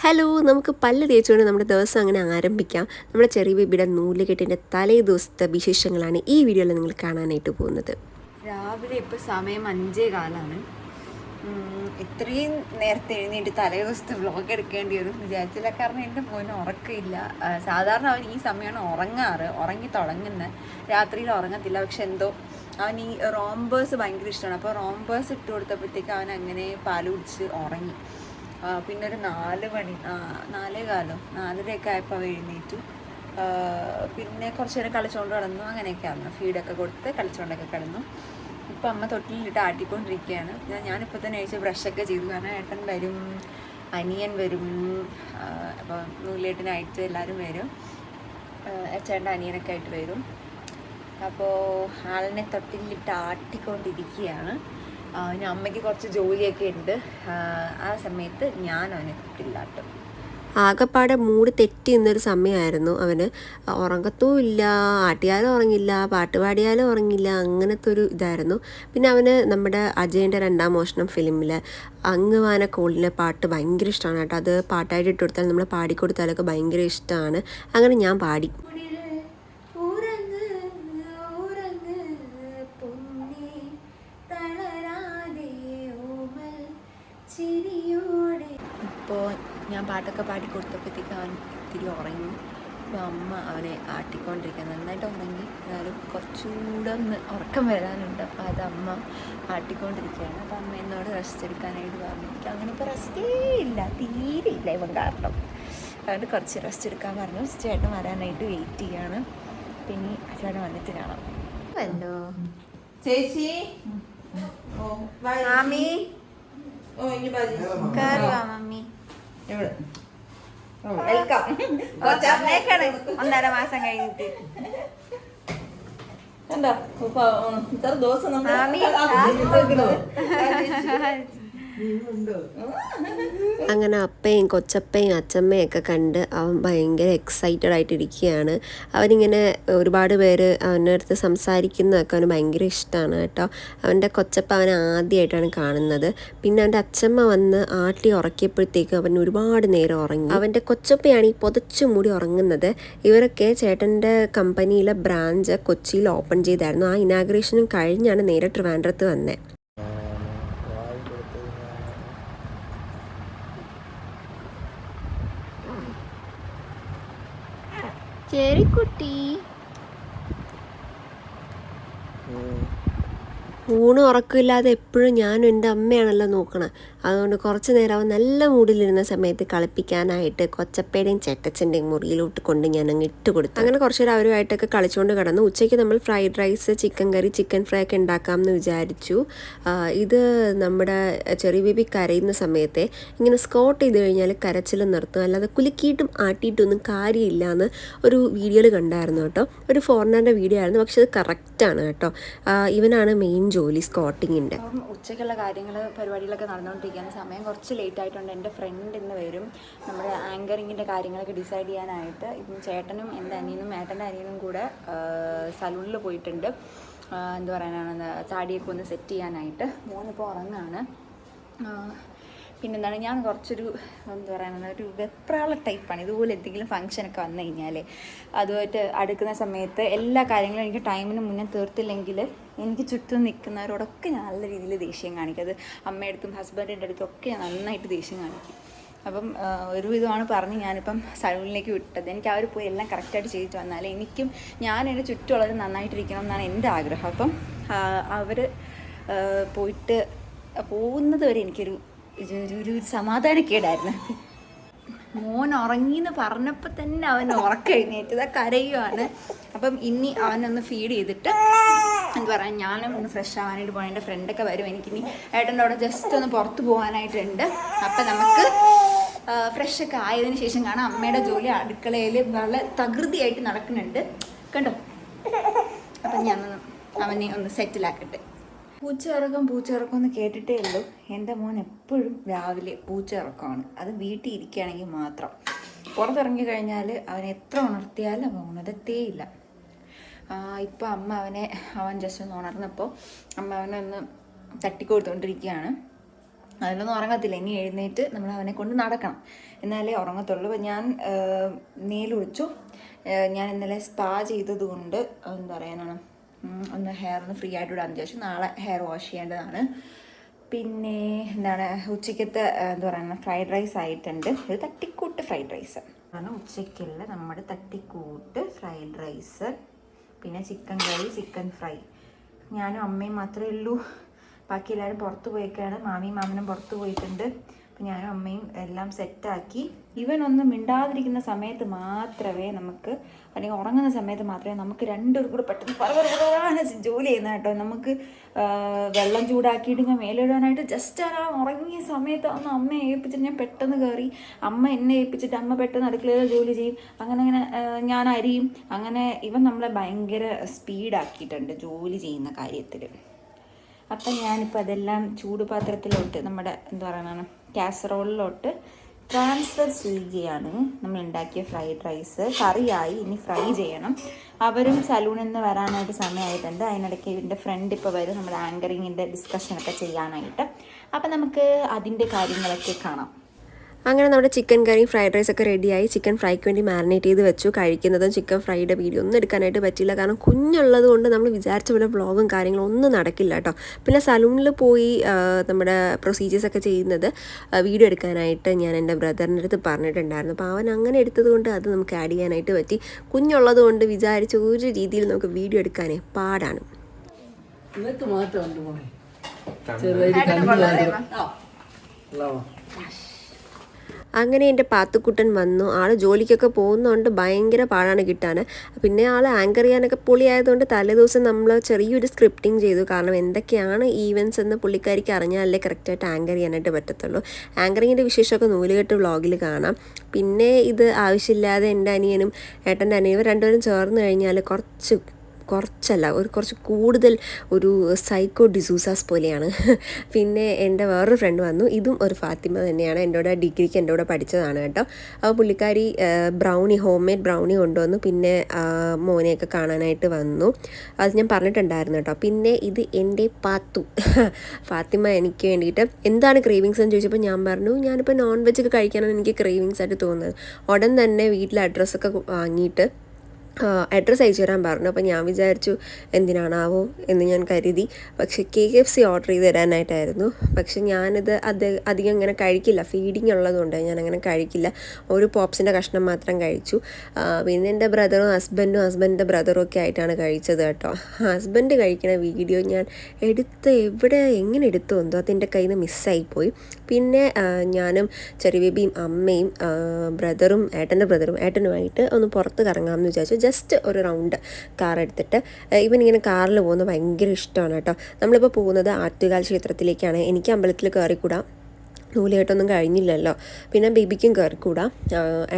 Hello, നമുക്ക് പല്ല് തേച്ചുകൊണ്ട് നമ്മുടെ ദിവസം അങ്ങനെ ആരംഭിക്കാം. നമ്മുടെ ചെറിയ ബേബിയുടെ നൂലുകെട്ടിൻ്റെ തലേ ദിവസത്തെ വിശേഷങ്ങളാണ് ഈ വീഡിയോയിൽ നിങ്ങൾ കാണാനായിട്ട് പോകുന്നത്. രാവിലെ ഇപ്പോൾ സമയം 5:15. ഇത്രയും നേരത്തെ എഴുന്നേറ്റ് തലേ ദിവസത്തെ വ്ളോഗ് എടുക്കേണ്ടി വരും വിചാരിച്ചില്ല. കാരണം എൻ്റെ മോന് ഉറക്കമില്ല. സാധാരണ അവൻ ഈ സമയമാണ് ഉറങ്ങാറ്, ഉറങ്ങി തുടങ്ങുന്നത്. രാത്രിയിൽ ഉറങ്ങത്തില്ല. പക്ഷെ എന്തോ അവൻ ഈ റോംബേഴ്സ് ഭയങ്കര ഇഷ്ടമാണ്. അപ്പോൾ റോംബേഴ്സ് ഇട്ട് കൊടുത്തപ്പോഴത്തേക്ക് അവൻ അങ്ങനെ പാല് കുടിച്ച് ഉറങ്ങി. പിന്നെ ഒരു 4 മണി 4:15 ആയപ്പോൾ അവ എഴുന്നേറ്റു. പിന്നെ കുറച്ച് നേരം കളിച്ചുകൊണ്ട് കിടന്നു. അങ്ങനെയൊക്കെ ആയിരുന്നു. ഫീഡൊക്കെ കൊടുത്ത് കളിച്ചുകൊണ്ടൊക്കെ കിടന്നു. ഇപ്പം അമ്മ തൊട്ടിലിട്ട് ആട്ടിക്കൊണ്ടിരിക്കുകയാണ്. ഞാനിപ്പോൾ തന്നെ കഴിച്ച് ബ്രഷൊക്കെ ചെയ്തു. കാരണം ഏട്ടൻ വരും, അനിയൻ വരും, അപ്പോൾ നൂലേട്ടനായിട്ട് എല്ലാവരും വരും. ചേട്ടൻ്റെ അനിയനൊക്കെ ആയിട്ട് വരും. അപ്പോൾ ആളിനെ തൊട്ടിലിട്ട് ആട്ടിക്കൊണ്ടിരിക്കുകയാണ്. പിന്നെ അമ്മയ്ക്ക് കുറച്ച് ജോലിയൊക്കെ ഉണ്ട്. ആ സമയത്ത് ഞാൻ അവനെ തൊട്ടില്ലാട്ടും. ആകെപ്പാടെ മൂഡ് തെറ്റി നിന്നൊരു സമയമായിരുന്നു. അവന് ഉറങ്ങത്തും ഇല്ല, ആട്ടിയാലും ഉറങ്ങില്ല, പാട്ട് പാടിയാലും ഉറങ്ങില്ല, അങ്ങനത്തെ ഒരു ഇതായിരുന്നു. പിന്നെ അവന് നമ്മുടെ അജയൻ്റെ 2ാം മോഷണം ഫിലിമിൽ അങ്ങ് വാന കോളിലെ പാട്ട് ഭയങ്കര ഇഷ്ടമാണ് കേട്ടോ. അത് പാട്ടായിട്ട് ഇട്ട് കൊടുത്താൽ നമ്മൾ പാടിക്കൊടുത്താലൊക്കെ ഭയങ്കര ഇഷ്ടമാണ്. അങ്ങനെ ഞാൻ പാടി. ഇപ്പോൾ ഞാൻ പാട്ടൊക്കെ പാടി കൊടുത്തപ്പോഴത്തേക്ക് അവൻ ഇത്തിരി ഉറങ്ങി. അപ്പോൾ അമ്മ അവനെ ആട്ടിക്കൊണ്ടിരിക്കുക. നന്നായിട്ട് ഉറങ്ങി, എന്നാലും കുറച്ചുകൂടെ ഒന്ന് ഉറക്കം വരാനുണ്ട്. അപ്പോൾ അത് അമ്മ ആട്ടിക്കൊണ്ടിരിക്കുകയാണ്. അപ്പോൾ അമ്മ എന്നോട് റെസ്റ്റ് എടുക്കാനായിട്ട് പറഞ്ഞു. എനിക്ക് അങ്ങനെ ഇപ്പോൾ റെസ്റ്റേ ഇല്ല, തീരെ ഇല്ല ഇവൻ കാരണം. അതുകൊണ്ട് കുറച്ച് റെസ്റ്റ് എടുക്കാൻ പറഞ്ഞു. ചേട്ടൻ വരാനായിട്ട് വെയിറ്റ് ചെയ്യാണ്. പിന്നെ ചേട്ടൻ വന്നിട്ട് കാണാം. ഹലോ ചേച്ചി, മാമി, കയറുവാ മമ്മി. വെൽക്കം. കൊച്ചമ്മേക്കാണ് 1.5 മാസം കഴിഞ്ഞിട്ട്. ഇത്ര ദിവസം മാമി അങ്ങനെ അപ്പയും കൊച്ചപ്പയും അച്ചമ്മയും ഒക്കെ കണ്ട് അവൻ ഭയങ്കര എക്സൈറ്റഡ് ആയിട്ടിരിക്കുകയാണ്. അവനിങ്ങനെ ഒരുപാട് പേര് അവൻ്റെ അടുത്ത് സംസാരിക്കുന്നതൊക്കെ അവന് ഭയങ്കര ഇഷ്ടമാണ് കേട്ടോ. അവൻ്റെ കൊച്ചപ്പ അവനെ ആദ്യമായിട്ടാണ് കാണുന്നത്. പിന്നെ അവൻ്റെ അച്ചമ്മ വന്ന് ആട്ടി ഉറക്കിയപ്പോഴത്തേക്കും അവൻ ഒരുപാട് നേരം ഉറങ്ങി. അവൻ്റെ കൊച്ചപ്പയാണ് ഈ പുതച്ചു മൂടി ഉറങ്ങുന്നത്. ഇവരൊക്കെ ചേട്ടൻ്റെ കമ്പനിയിലെ ബ്രാഞ്ച് കൊച്ചിയിൽ ഓപ്പൺ ചെയ്തായിരുന്നു. ആ ഇനാഗ്രേഷനും കഴിഞ്ഞാണ് നേരെ ട്രിവാൻഡ്രത്ത് വന്നത്. ചെറിക്കുട്ടി ഊണും ഉറക്കമില്ലാതെ എപ്പോഴും ഞാനും എൻ്റെ അമ്മയാണല്ലോ നോക്കണം. അതുകൊണ്ട് കുറച്ച് നേരം അവൻ നല്ല മൂഡിലിരുന്ന സമയത്ത് കളിപ്പിക്കാനായിട്ട് കൊച്ചപ്പയുടെയും ചേട്ടച്ചൻ്റെയും മുറിയിലോട്ട് കൊണ്ട് ഞാൻ അങ്ങ് ഇട്ട് കൊടുത്തു. അങ്ങനെ കുറച്ച് നേരം അവരുമായിട്ടൊക്കെ കളിച്ചുകൊണ്ട് കിടന്നു. ഉച്ചയ്ക്ക് നമ്മൾ ഫ്രൈഡ് റൈസ്, ചിക്കൻ കറി, ചിക്കൻ ഫ്രൈ ഒക്കെ ഉണ്ടാക്കാമെന്ന് വിചാരിച്ചു. ഇത് നമ്മുടെ ചെറിയ ബേബി കരയുന്ന സമയത്തെ ഇങ്ങനെ സ്കോട്ട് ചെയ്ത് കഴിഞ്ഞാൽ കരച്ചിൽ നിർത്തും, അല്ലാതെ കുലുക്കിയിട്ടും ആട്ടിയിട്ടൊന്നും കാര്യമില്ല എന്ന് ഒരു വീഡിയോയിൽ കണ്ടായിരുന്നു കേട്ടോ. ഒരു ഫോറിനറിൻ്റെ വീഡിയോ ആയിരുന്നു, പക്ഷെ അത് കറക്റ്റാണ് കേട്ടോ. ഇവനാണ് മെയിൻ ജോലി സ്കോട്ടിങ്ങിൻ്റെ. ഉച്ചയ്ക്കുള്ള പരിപാടികളൊക്കെ നടന്നുകൊണ്ടിരിക്കുകയാണ്. സമയം കുറച്ച് ലേറ്റ് ആയിട്ടുണ്ട്. എൻ്റെ ഫ്രണ്ട് ഇന്ന് വരും നമ്മുടെ ആങ്കറിങ്ങിൻ്റെ കാര്യങ്ങളൊക്കെ ഡിസൈഡ് ചെയ്യാനായിട്ട്. ഇപ്പം ചേട്ടനും എൻ്റെ അനിയനും ഏട്ടൻ്റെ അനിയനും കൂടെ സലൂണിൽ പോയിട്ടുണ്ട്. എന്താ പറയാനാണ്, താടിയൊക്കെ ഒന്ന് സെറ്റ് ചെയ്യാനായിട്ട്. മോനിപ്പോൾ ഉറങ്ങാണ്. പിന്നെന്താണ്, ഞാൻ കുറച്ചൊരു എന്താ പറയുക, ഒരു വെപ്രാള ടൈപ്പാണ്. ഇതുപോലെ എന്തെങ്കിലും ഫംഗ്ഷനൊക്കെ വന്നു കഴിഞ്ഞാൽ അതുമായിട്ട് അടുക്കുന്ന സമയത്ത് എല്ലാ കാര്യങ്ങളും എനിക്ക് ടൈമിന് മുന്നേ തീർത്തില്ലെങ്കിൽ എനിക്ക് ചുറ്റും നിൽക്കുന്നവരോടൊക്കെ ഞാൻ നല്ല രീതിയിൽ ദേഷ്യം കാണിക്കും. അത് അമ്മയുടെ അടുത്തും ഹസ്ബൻഡിൻ്റെ അടുത്തും ഒക്കെ ഞാൻ നന്നായിട്ട് ദേഷ്യം കാണിക്കും. അപ്പം ഒരു വിധമാണ് പറഞ്ഞ് ഞാനിപ്പം സലൂണിലേക്ക് വിട്ടത്. എനിക്ക് അവർ പോയി എല്ലാം കറക്റ്റായിട്ട് ചെയ്തിട്ട് വന്നാൽ എനിക്കും ഞാൻ എൻ്റെ ചുറ്റുമുള്ളത് നന്നായിട്ടിരിക്കണം എന്നാണ് എൻ്റെ ആഗ്രഹം. അപ്പം അവർ പോയിട്ട് പോകുന്നത് വരെ എനിക്കൊരു സമാധാനക്കേടായിരുന്നു. മോൻ ഉറങ്ങിയെന്ന് പറഞ്ഞപ്പോൾ തന്നെ അവൻ ഉറക്കെഴുന്നേറ്റത് കരയുവാണ്. അപ്പം ഇനി അവനൊന്ന് ഫീഡ് ചെയ്തിട്ട് എന്താ പറയുക, ഞാനും ഒന്ന് ഫ്രഷ് ആവാനായിട്ട് പോകണം. എൻ്റെ ഫ്രണ്ടൊക്കെ വരും. എനിക്കിനി ഏട്ടൻ്റെ അവിടെ ജസ്റ്റ് ഒന്ന് പുറത്ത് പോകാനായിട്ടുണ്ട്. അപ്പം നമുക്ക് ഫ്രഷൊക്കെ ആയതിനു ശേഷം കാണാം. അമ്മയുടെ ജോലി അടുക്കളയിൽ വളരെ തകൃതിയായിട്ട് നടക്കുന്നുണ്ട് കണ്ടോ. അപ്പം ഞാനൊന്ന് അവനെ ഒന്ന് സെറ്റിലാക്കട്ടെ. പൂച്ച എന്ന് കേട്ടിട്ടേ ഉള്ളൂ. എൻ്റെ മോൻ എപ്പോഴും രാവിലെ പൂച്ച ഇറക്കമാണ്. അത് വീട്ടിൽ ഇരിക്കുകയാണെങ്കിൽ മാത്രം. പുറത്തിറങ്ങി കഴിഞ്ഞാൽ അവനെ എത്ര ഉണർത്തിയാലും അവൻ ഉണരത്തേയില്ല. ഇപ്പം അവൻ ജസ്റ്റ് ഒന്ന് ഉണർന്നപ്പോൾ അമ്മ അവനെ ഒന്ന് തട്ടിക്കൊടുത്തുകൊണ്ടിരിക്കുകയാണ്. അതിലൊന്നും ഉറങ്ങത്തില്ല. ഇനി എഴുന്നേറ്റ് നമ്മൾ അവനെ കൊണ്ട് നടക്കണം. എന്നാലേ ഉറങ്ങത്തുള്ളൂ. അപ്പോൾ ഞാൻ നീലൊഴിച്ചു. ഞാൻ ഇന്നലെ സ്പാ ചെയ്തത് കൊണ്ട് എന്താ പറയാനാണ്, ഒന്ന് ഹെയർ ഒന്ന് ഫ്രീ ആയിട്ട് വിടാമെന്ന് വിചാരിച്ചു. നാളെ ഹെയർ വാഷ് ചെയ്യേണ്ടതാണ്. പിന്നെ എന്താണ് ഉച്ചയ്ക്കത്തെ എന്താ പറയുക ഫ്രൈഡ് റൈസ് ആയിട്ടുണ്ട്. ഇത് തട്ടിക്കൂട്ട് ഫ്രൈഡ് റൈസ് ആണ് ഉച്ചയ്ക്കുള്ള നമ്മുടെ തട്ടിക്കൂട്ട് ഫ്രൈഡ് റൈസ്. പിന്നെ ചിക്കൻ കറി, ചിക്കൻ ഫ്രൈ. ഞാനും അമ്മയും മാത്രമേ ഉള്ളൂ. ബാക്കി എല്ലാവരും പുറത്ത് പോയേക്കാണ്. മാമിയും മാമനും പുറത്ത് പോയിട്ടുണ്ട്. അപ്പം ഞാനും അമ്മയും എല്ലാം സെറ്റാക്കി. ഇവൻ ഒന്ന് മിണ്ടാതിരിക്കുന്ന സമയത്ത് മാത്രമേ നമുക്ക്, അല്ലെങ്കിൽ ഉറങ്ങുന്ന സമയത്ത് മാത്രമേ നമുക്ക് രണ്ടുപേരും കൂടെ പെട്ടെന്ന് പല ജോലി ചെയ്യുന്ന കേട്ടോ. നമുക്ക് വെള്ളം ചൂടാക്കിയിട്ട് ഞാൻ മേലിടാനായിട്ട് ജസ്റ്റ് ആ ഉറങ്ങിയ സമയത്ത് അന്ന് അമ്മയെ ഏൽപ്പിച്ചിട്ട് ഞാൻ പെട്ടെന്ന് കയറി. അമ്മ എന്നെ ഏൽപ്പിച്ചിട്ട് അമ്മ പെട്ടെന്ന് അടുക്കളയിൽ ജോലി ചെയ്യും. അങ്ങനെ ഞാൻ അരിയും. അങ്ങനെ ഇവൻ നമ്മളെ ഭയങ്കര സ്പീഡാക്കിയിട്ടുണ്ട് ജോലി ചെയ്യുന്ന കാര്യത്തിൽ. അപ്പം ഞാനിപ്പോൾ അതെല്ലാം ചൂടുപാത്രത്തിലോട്ട്, നമ്മുടെ എന്താ പറയുക കാസറോളിലോട്ട് ട്രാൻസ്ഫർ ചെയ്യുകയാണ്. നമ്മൾ ഉണ്ടാക്കിയ ഫ്രൈഡ് റൈസ് കറിയായി, ഇനി ഫ്രൈ ചെയ്യണം. അവരും സലൂണിൽ നിന്ന് വരാനായിട്ട് സമയമായിട്ടുണ്ട്. അതിനിടയ്ക്ക് എൻ്റെ ഫ്രണ്ട് ഇപ്പോൾ വരും നമ്മുടെ ആങ്കറിങ്ങിൻ്റെ ഡിസ്കഷനൊക്കെ ചെയ്യാനായിട്ട്. അപ്പം നമുക്ക് അതിൻ്റെ കാര്യങ്ങളൊക്കെ കാണാം. അങ്ങനെ നമ്മുടെ ചിക്കൻ കറിയും ഫ്രൈഡ് റൈസൊക്കെ റെഡിയായി. ചിക്കൻ ഫ്രൈക്ക് വേണ്ടി മാരിനേറ്റ് ചെയ്ത് വെച്ചു. കഴിക്കുന്നതും ചിക്കൻ ഫ്രൈയുടെ വീഡിയോ ഒന്നും എടുക്കാനായിട്ട് പറ്റില്ല, കാരണം കുഞ്ഞുള്ളത് കൊണ്ട് നമ്മൾ വിചാരിച്ച പോലെ വ്ളോഗും കാര്യങ്ങളും ഒന്നും നടക്കില്ല കേട്ടോ. പിന്നെ സലൂണിൽ പോയി നമ്മുടെ പ്രൊസീജിയേഴ്സൊക്കെ ചെയ്യുന്നത് വീഡിയോ എടുക്കാനായിട്ട് ഞാൻ എൻ്റെ ബ്രദറിൻ്റെ അടുത്ത് പറഞ്ഞിട്ടുണ്ടായിരുന്നു. അപ്പോൾ അവൻ അങ്ങനെ എടുത്തത് കൊണ്ട് അത് നമുക്ക് ആഡ് ചെയ്യാനായിട്ട് പറ്റി. കുഞ്ഞുള്ളത് കൊണ്ട് വിചാരിച്ച ഒരു രീതിയിൽ നമുക്ക് വീഡിയോ എടുക്കാനേ പാടാണ്. അങ്ങനെ എൻ്റെ പാത്തുക്കുട്ടൻ വന്നു. ആൾ ജോലിക്കൊക്കെ പോകുന്നതുകൊണ്ട് ഭയങ്കര പാടാണ് കിട്ടാൻ. പിന്നെ ആൾ ആങ്കർ ചെയ്യാനൊക്കെ പൊളിയായതുകൊണ്ട് തലേദിവസം നമ്മൾ ചെറിയൊരു സ്ക്രിപ്റ്റിംഗ് ചെയ്തു. കാരണം എന്തൊക്കെയാണ് ഈവൻറ്റ്സ് എന്ന് പുള്ളിക്കാരിക്ക് അറിഞ്ഞാലേ കറക്റ്റായിട്ട് ആങ്കർ ചെയ്യാനായിട്ട് പറ്റത്തുള്ളൂ. ആങ്കറിങ്ങിൻ്റെ വിശേഷമൊക്കെ നൂലുകെട്ട് വ്ളോഗിൽ കാണാം. പിന്നെ ഇത് ആവശ്യമില്ലാതെ എൻ്റെ അനിയനും ഏട്ടൻ്റെ അനിയനും രണ്ടുപേരും ചേർന്ന് കഴിഞ്ഞാൽ കുറച്ച് കൂടുതൽ ഒരു സൈക്കോ ഡിസൂസാസ് പോലെയാണ്. പിന്നെ എൻ്റെ വേറൊരു ഫ്രണ്ട് വന്നു. ഇതും ഒരു ഫാത്തിമ തന്നെയാണ്. എൻ്റെ കൂടെ ഡിഗ്രിക്ക് എൻ്റെ കൂടെ പഠിച്ചതാണ് കേട്ടോ. അപ്പോൾ പുള്ളിക്കാരി ഹോം മെയ്ഡ് ബ്രൗണി കൊണ്ടുവന്നു. പിന്നെ മോനെയൊക്കെ കാണാനായിട്ട് വന്നു. അത് ഞാൻ പറഞ്ഞിട്ടുണ്ടായിരുന്നു കേട്ടോ. പിന്നെ ഇത് എൻ്റെ ഫാത്തിമ എനിക്ക് വേണ്ടിയിട്ട് എന്താണ് ക്രേവിങ്സ് എന്ന് ചോദിച്ചപ്പോൾ ഞാൻ പറഞ്ഞു ഞാനിപ്പോൾ നോൺ വെജ് ഒക്കെ കഴിക്കാനാണ് എനിക്ക് ക്രേവിങ്സ് ആയിട്ട് തോന്നുന്നത്. ഉടൻ തന്നെ വീട്ടിൽ അഡ്രസ്സൊക്കെ വാങ്ങിയിട്ട് അഡ്രസ്സ് അയച്ചു തരാൻ പറഞ്ഞു. അപ്പോൾ ഞാൻ വിചാരിച്ചു എന്തിനാണാവോ എന്ന് ഞാൻ കരുതി. പക്ഷേ KFC ഓർഡർ ചെയ്ത് തരാനായിട്ടായിരുന്നു. പക്ഷെ ഞാനിത് അധികം ഇങ്ങനെ കഴിക്കില്ല, ഫീഡിങ് ഉള്ളതുകൊണ്ട് ഞാനങ്ങനെ കഴിക്കില്ല. ഒരു പോപ്സിൻ്റെ കഷ്ണം മാത്രം കഴിച്ചു. പിന്നെ എൻ്റെ ബ്രദറും ഹസ്ബൻഡിൻ്റെ ബ്രദറും ഒക്കെ ആയിട്ടാണ് കഴിച്ചത് കേട്ടോ. ഹസ്ബൻഡ് കഴിക്കുന്ന വീഡിയോ ഞാൻ എങ്ങനെ എടുത്തു എന്തോ അതെൻ്റെ കയ്യിൽ നിന്ന് മിസ്സായിപ്പോയി. പിന്നെ ഞാനും ചെറിയ ബേബിയും അമ്മയും ഏട്ടനുമായിട്ട് ഒന്ന് പുറത്ത് കറങ്ങാമെന്ന് വിചാരിച്ചു. ജസ്റ്റ് ഒരു റൗണ്ട് കാർ എടുത്തിട്ട്. ഇവനിങ്ങനെ കാറിൽ പോകുന്നത് ഭയങ്കര ഇഷ്ടമാണ് കേട്ടോ. നമ്മളിപ്പോൾ പോകുന്നത് ആറ്റുകാൽ ക്ഷേത്രത്തിലേക്കാണ്. എനിക്ക് അമ്പലത്തിൽ കയറിക്കൂടാ, നൂലേട്ടൊന്നും കഴിഞ്ഞില്ലല്ലോ. പിന്നെ ബേബിക്കും കയറിക്കൂടാ.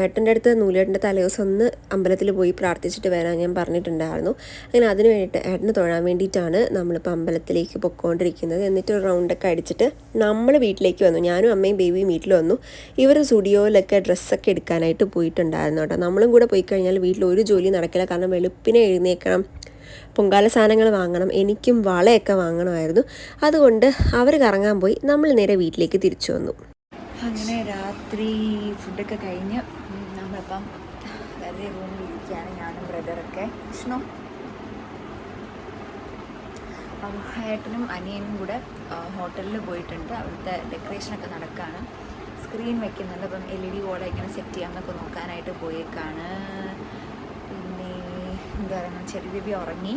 ഏട്ടൻ്റെ അടുത്ത് നൂലേട്ടൻ്റെ തലേദിവസം ഒന്ന് അമ്പലത്തിൽ പോയി പ്രാർത്ഥിച്ചിട്ട് വരാൻ ഞാൻ പറഞ്ഞിട്ടുണ്ടായിരുന്നു. അങ്ങനെ അതിന് വേണ്ടിയിട്ട് ഏട്ടന് തൊഴാൻ വേണ്ടിയിട്ടാണ് നമ്മളിപ്പോൾ അമ്പലത്തിലേക്ക് പൊയ്ക്കൊണ്ടിരിക്കുന്നത്. എന്നിട്ട് ഒരു റൗണ്ടൊക്കെ അടിച്ചിട്ട് നമ്മൾ വീട്ടിലേക്ക് വന്നു. ഞാനും അമ്മയും ബേബിയും വീട്ടിൽ വന്നു. ഇവർ സ്റ്റുഡിയോയിലൊക്കെ ഡ്രസ്സൊക്കെ എടുക്കാനായിട്ട് പോയിട്ടുണ്ടായിരുന്നു കേട്ടോ. നമ്മളും കൂടെ പോയി കഴിഞ്ഞാൽ വീട്ടിൽ ഒരു ജോലി നടക്കില്ല. കാരണം വെളുപ്പിനെ എഴുന്നേൽക്കണം, പൊങ്കാല സാധനങ്ങൾ വാങ്ങണം, എനിക്കും വളയൊക്കെ വാങ്ങണമായിരുന്നു. അതുകൊണ്ട് അവർ കറങ്ങാൻ പോയി. നമ്മൾ നേരെ വീട്ടിലേക്ക് തിരിച്ചു വന്നു. അങ്ങനെ രാത്രി ഫുഡൊക്കെ കഴിഞ്ഞ് നമ്മളിപ്പം വെറുതെ റൂമിൽ ഇരിക്കുകയാണ്, ഞാനും ബ്രദറൊക്കെ. വിഷ്ണു ഏട്ടനും അനിയനും കൂടെ ഹോട്ടലിൽ പോയിട്ടുണ്ട്. അവിടുത്തെ ഡെക്കറേഷനൊക്കെ നടക്കുകയാണ്. സ്ക്രീൻ വെക്കുന്നുണ്ട്. അപ്പം LED ബോർഡ് എങ്ങനെ സെറ്റ് ചെയ്യാമെന്നൊക്കെ നോക്കാനായിട്ട് പോയേക്കാണ്. പിന്നെ എന്താ പറയുക, ചെറിയ ബേബി ഉറങ്ങി.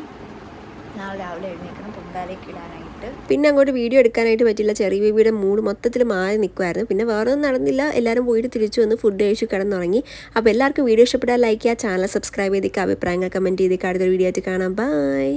നാളെ രാവിലെ എഴുന്നേൽക്കണം പൊങ്കാലയ്ക്ക് ഇടാനായിട്ട്. പിന്നെ അങ്ങോട്ട് വീഡിയോ എടുക്കാനായിട്ട് പറ്റില്ല. ചെറിയ ബേബിയുടെ മൂഡ് മൊത്തത്തിൽ മാറി നിൽക്കുമായിരുന്നു. പിന്നെ വേറെ ഒന്നും നടന്നില്ല. എല്ലാവരും പോയിട്ട് തിരിച്ചു വന്ന് ഫുഡ് കഴിച്ചു കിടന്നുറങ്ങി. അപ്പോൾ എല്ലാവർക്കും വീഡിയോ ഇഷ്ടപ്പെട്ടാൽ ലൈക്ക് ചെയ്യുക, ചാനൽ സബ്സ്ക്രൈബ് ചെയ്തേക്കുക, അഭിപ്രായങ്ങൾ കമൻറ്റ് ചെയ്തേക്കുക. അടുത്തൊരു വീഡിയോ ആയിട്ട് കാണാം. ബൈ.